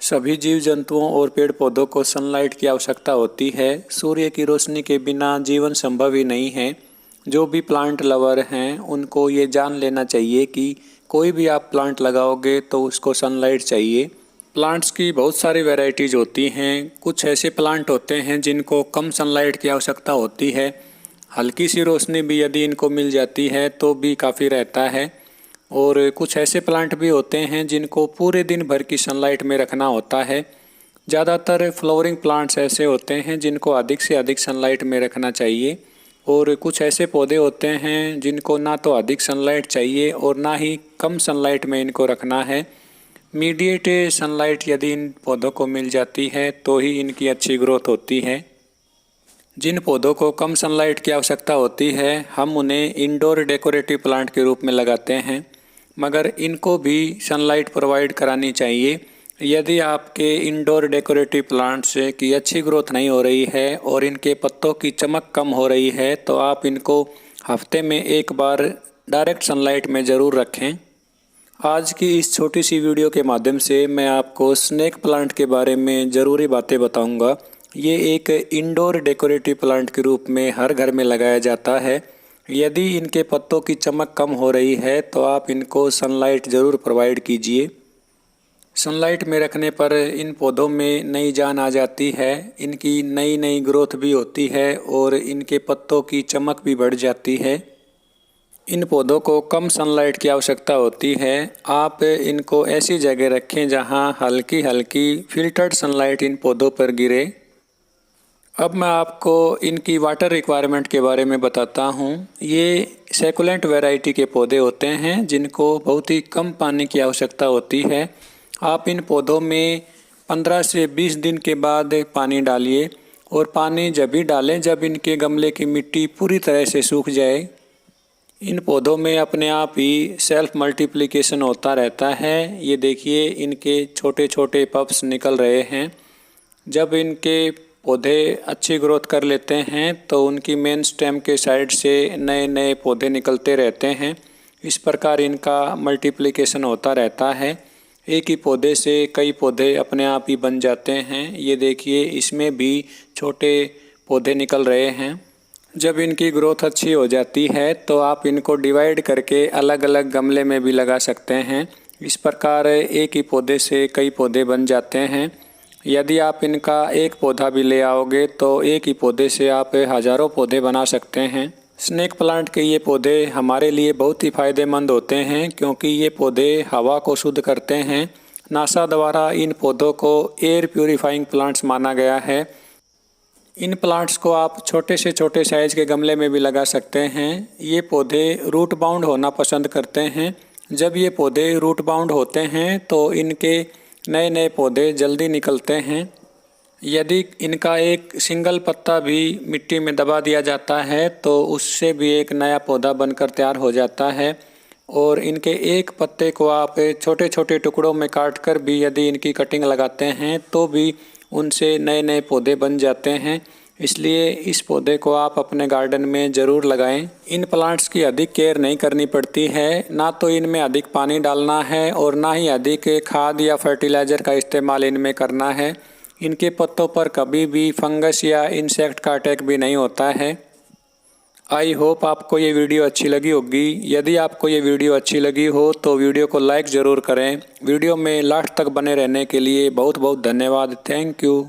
सभी जीव जंतुओं और पेड़ पौधों को सनलाइट की आवश्यकता होती है। सूर्य की रोशनी के बिना जीवन संभव ही नहीं है। जो भी प्लांट लवर हैं उनको ये जान लेना चाहिए कि कोई भी आप प्लांट लगाओगे तो उसको सनलाइट चाहिए। प्लांट्स की बहुत सारी वैरायटीज़ होती हैं। कुछ ऐसे प्लांट होते हैं जिनको कम सनलाइट की आवश्यकता होती है। हल्की सी रोशनी भी यदि इनको मिल जाती है तो भी काफ़ी रहता है। और कुछ ऐसे प्लांट भी होते हैं जिनको पूरे दिन भर की सनलाइट में रखना होता है। ज़्यादातर फ्लावरिंग प्लांट्स ऐसे होते हैं जिनको अधिक से अधिक सनलाइट में रखना चाहिए। और कुछ ऐसे पौधे होते हैं जिनको ना तो अधिक सनलाइट चाहिए और ना ही कम सनलाइट में इनको रखना है। मीडिएट सनलाइट यदि इन पौधों को मिल जाती है तो ही इनकी अच्छी ग्रोथ होती है। जिन पौधों को कम सनलाइट की आवश्यकता होती है हम उन्हें इंडोर डेकोरेटिव प्लांट के रूप में लगाते हैं, मगर इनको भी सनलाइट प्रोवाइड करानी चाहिए। यदि आपके इंडोर डेकोरेटिव प्लांट्स की अच्छी ग्रोथ नहीं हो रही है और इनके पत्तों की चमक कम हो रही है तो आप इनको हफ्ते में एक बार डायरेक्ट सनलाइट में ज़रूर रखें। आज की इस छोटी सी वीडियो के माध्यम से मैं आपको स्नेक प्लांट के बारे में ज़रूरी बातें बताऊंगा। ये एक इंडोर डेकोरेटिव प्लांट के रूप में हर घर में लगाया जाता है। यदि इनके पत्तों की चमक कम हो रही है तो आप इनको सनलाइट ज़रूर प्रोवाइड कीजिए। सनलाइट में रखने पर इन पौधों में नई जान आ जाती है, इनकी नई नई ग्रोथ भी होती है और इनके पत्तों की चमक भी बढ़ जाती है। इन पौधों को कम सनलाइट की आवश्यकता होती है। आप इनको ऐसी जगह रखें जहां हल्की हल्की फिल्टर्ड सनलाइट इन पौधों पर गिरे। अब मैं आपको इनकी वाटर रिक्वायरमेंट के बारे में बताता हूँ। ये सैकुलेंट वैरायटी के पौधे होते हैं जिनको बहुत ही कम पानी की आवश्यकता होती है। आप इन पौधों में 15 से 20 दिन के बाद पानी डालिए और पानी जब भी डालें जब इनके गमले की मिट्टी पूरी तरह से सूख जाए। इन पौधों में अपने आप ही सेल्फ मल्टीप्लिकेशन होता रहता है। ये देखिए इनके छोटे छोटे पप्स निकल रहे हैं। जब इनके पौधे अच्छी ग्रोथ कर लेते हैं तो उनकी मेन स्टेम के साइड से नए नए पौधे निकलते रहते हैं। इस प्रकार इनका मल्टीप्लिकेशन होता रहता है। एक ही पौधे से कई पौधे अपने आप ही बन जाते हैं। ये देखिए इसमें भी छोटे पौधे निकल रहे हैं। जब इनकी ग्रोथ अच्छी हो जाती है तो आप इनको डिवाइड करके अलग अलग गमले में भी लगा सकते हैं। इस प्रकार एक ही पौधे से कई पौधे बन जाते हैं। यदि आप इनका एक पौधा भी ले आओगे तो एक ही पौधे से आप हज़ारों पौधे बना सकते हैं। स्नेक प्लांट के ये पौधे हमारे लिए बहुत ही फ़ायदेमंद होते हैं क्योंकि ये पौधे हवा को शुद्ध करते हैं। नासा द्वारा इन पौधों को एयर प्यूरीफाइंग प्लांट्स माना गया है। इन प्लांट्स को आप छोटे से छोटे साइज़ के गमले में भी लगा सकते हैं। ये पौधे रूट बाउंड होना पसंद करते हैं। जब ये पौधे रूट बाउंड होते हैं तो इनके नए नए पौधे जल्दी निकलते हैं। यदि इनका एक सिंगल पत्ता भी मिट्टी में दबा दिया जाता है तो उससे भी एक नया पौधा बनकर तैयार हो जाता है। और इनके एक पत्ते को आप छोटे छोटे टुकड़ों में काट कर भी यदि इनकी कटिंग लगाते हैं तो भी उनसे नए नए पौधे बन जाते हैं। इसलिए इस पौधे को आप अपने गार्डन में ज़रूर लगाएं। इन प्लांट्स की अधिक केयर नहीं करनी पड़ती है, ना तो इनमें अधिक पानी डालना है और ना ही अधिक खाद या फर्टिलाइज़र का इस्तेमाल इनमें करना है। इनके पत्तों पर कभी भी फंगस या इंसेक्ट का अटैक भी नहीं होता है। आई होप आपको ये वीडियो अच्छी लगी होगी। यदि आपको ये वीडियो अच्छी लगी हो तो वीडियो को लाइक ज़रूर करें। वीडियो में लास्ट तक बने रहने के लिए बहुत बहुत धन्यवाद। Thank you.